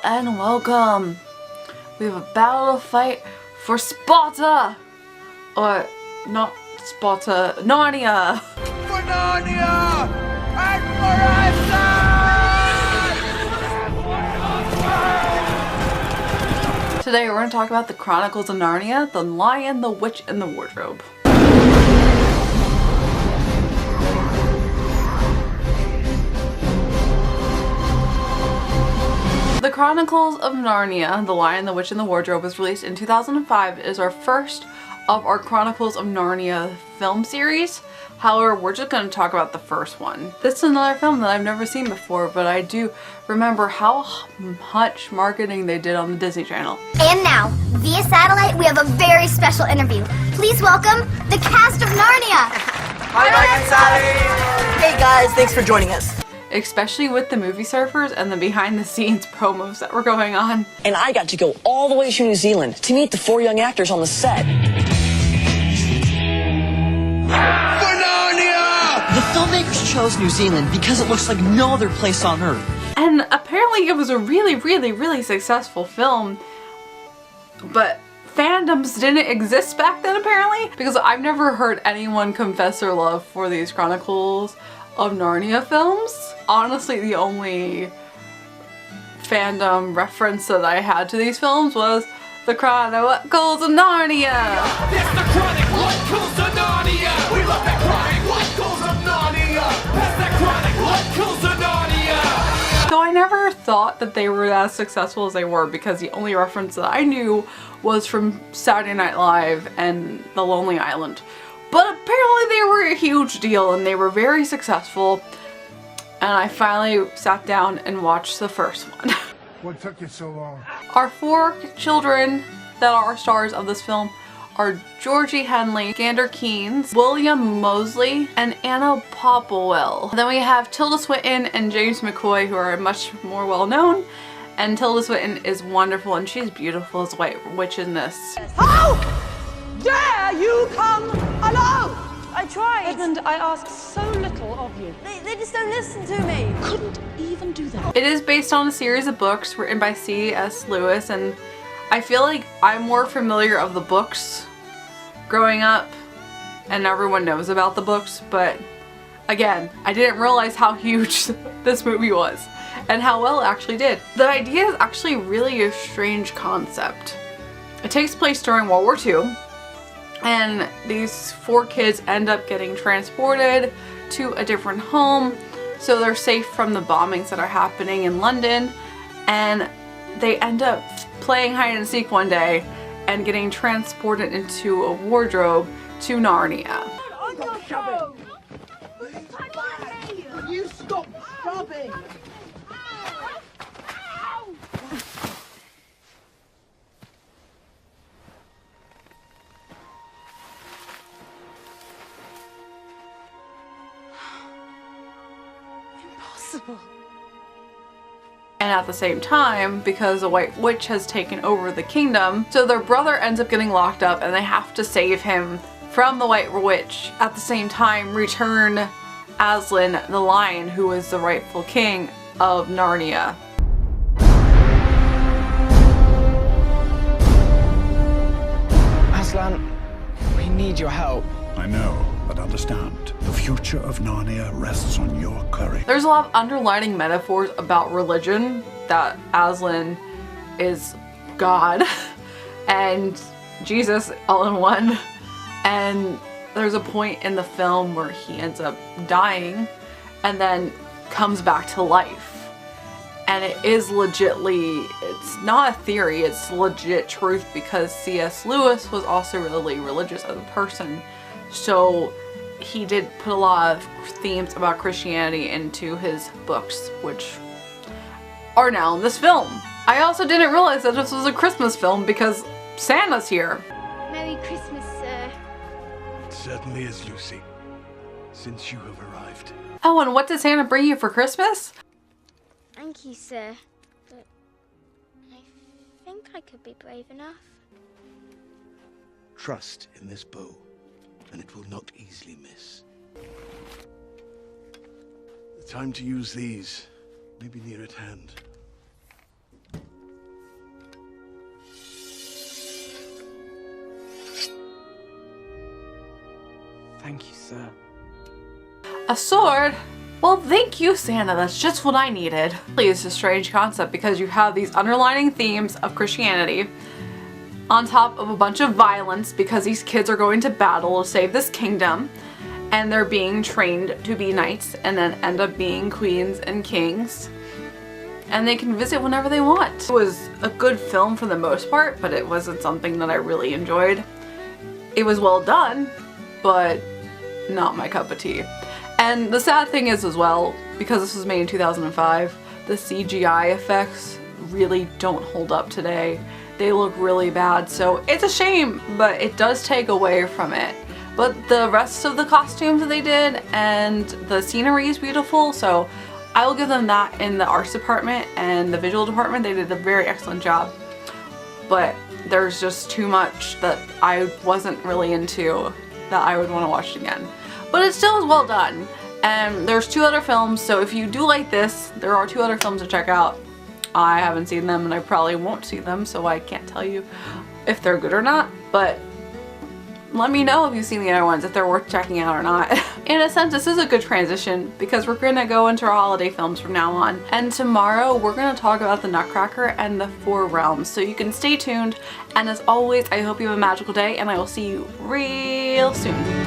and welcome. We have a battle to fight for Sparta! Or, not Sparta, Narnia! For Narnia! And for Today we're going to talk about the Chronicles of Narnia, The Lion, the Witch, and the Wardrobe. The Chronicles of Narnia, The Lion, the Witch, and the Wardrobe was released in 2005. It is our first of our Chronicles of Narnia film series. However, we're just going to talk about the first one. This is another film that I've never seen before, but I do remember how much marketing they did on the Disney Channel. And now, via satellite, we have a very special interview. Please welcome the cast of Narnia! Hi, Mike and Sally! Hey guys, thanks for joining us. Especially with the movie surfers and the behind the scenes promos that were going on. And I got to go all the way to New Zealand to meet the 4 young actors on the set. For Narnia! The filmmakers chose New Zealand because it looks like no other place on Earth. And apparently it was a really successful film, but fandoms didn't exist back then apparently, because I've never heard anyone confess their love for these Chronicles of Narnia films. Honestly, the only fandom reference that I had to these films was the Chronicles of Narnia. It's the Chronicles of Narnia! We love that Chronicles of Narnia! That's that Chronicles of Narnia! So I never thought that they were as successful as they were, because the only reference that I knew was from Saturday Night Live and The Lonely Island. But apparently they were a huge deal and they were very successful. And I finally sat down and watched the first one. What took you so long? Our 4 children that are stars of this film are Georgie Henley, Gander Keynes, William Moseley, and Anna Popplewell. Then we have Tilda Swinton and James McCoy, who are much more well known. And Tilda Swinton is wonderful and she's beautiful as White Witch in this. How dare you come alone? I tried. Edmund, I asked so little of you. They just don't listen to me. Couldn't even do that. It is based on a series of books written by C.S. Lewis, and I feel like I'm more familiar of the books growing up, and everyone knows about the books, but again, I didn't realize how huge this movie was and how well it actually did. The idea is actually really a strange concept. It takes place during World War II, and these 4 kids end up getting transported to a different home so they're safe from the bombings that are happening in London, and they end up playing hide and seek one day and getting transported into a wardrobe to Narnia. You stop shoving. Impossible. And at the same time, because the White Witch has taken over the kingdom, so their brother ends up getting locked up and they have to save him from the White Witch. At the same time, return Aslan the Lion, who is the rightful king of Narnia. Aslan, we need your help. I know, but understand, the future of Narnia rests on your courage. There's a lot of underlining metaphors about religion, that Aslan is God and Jesus all in one. And there's a point in the film where he ends up dying and then comes back to life. And it is legitly, it's not a theory, it's legit truth, because C.S. Lewis was also really religious as a person. So he did put a lot of themes about Christianity into his books, which are now in this film. I also didn't realize that this was a Christmas film because Santa's here. Merry Christmas, sir. It certainly is, Lucy, since you have arrived. Oh, and what did Santa bring you for Christmas? Thank you, sir. But I think I could be brave enough. Trust in this bow, and it will not easily miss. The time to use these may be near at hand. sir. A sword? Well, thank you, Santa. That's just what I needed. It's a strange concept because you have these underlining themes of Christianity on top of a bunch of violence because these kids are going to battle to save this kingdom and they're being trained to be knights and then end up being queens and kings. And they can visit whenever they want. It was a good film for the most part, but it wasn't something that I really enjoyed. It was well done, but not my cup of tea. And the sad thing is as well, because this was made in 2005, the CGI effects really don't hold up today. They look really bad, so it's a shame, but it does take away from it. But the rest of the costumes that they did and the scenery is beautiful, so I will give them that in the arts department and the visual department. They did a very excellent job. But there's just too much that I wasn't really into that I would want to watch again. But it still is well done. And there's 2 other films, so if you do like this, there are 2 other films to check out. I haven't seen them and I probably won't see them, so I can't tell you if they're good or not, but let me know if you've seen the other ones, if they're worth checking out or not. In a sense, this is a good transition because we're gonna go into our holiday films from now on. And tomorrow we're gonna talk about the Nutcracker and the 4 Realms, so you can stay tuned. And as always, I hope you have a magical day and I will see you real soon.